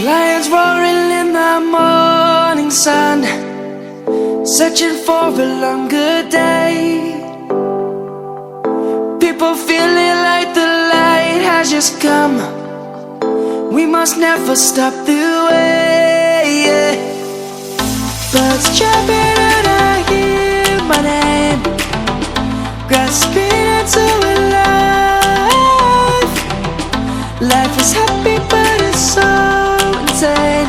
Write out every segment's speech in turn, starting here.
Lions roaring in the morning sun, searching for a longer day. People feeling like the light has just come. We must never stop the way. Birds chirping and I hear my name, grasping into a life. Life is happy but it's so insane.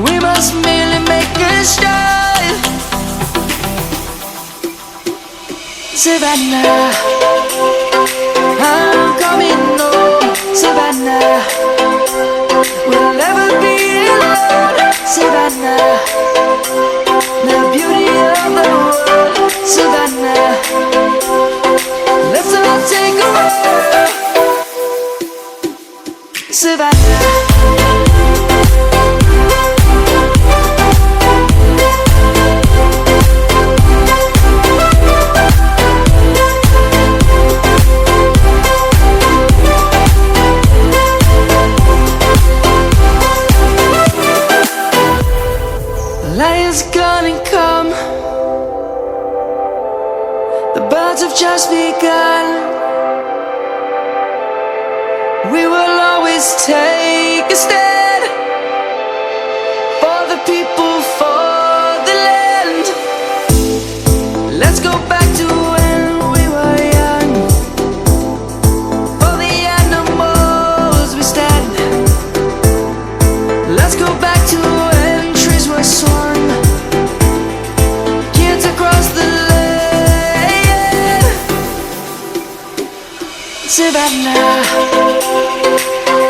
We must merely make a start. Savannah, I'm coming home. Savannah, we'll never be alone. Savannah, the beauty of the world. Savannah, let's all take a walk. Savannah. Lion's gonna come. The birds have just begun. We will always take a stand for the people, for the land. Let's go back to when we were young. For the animals we stand. Let's go back to when trees were swung, kids across the land. Savannah,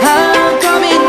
I'm coming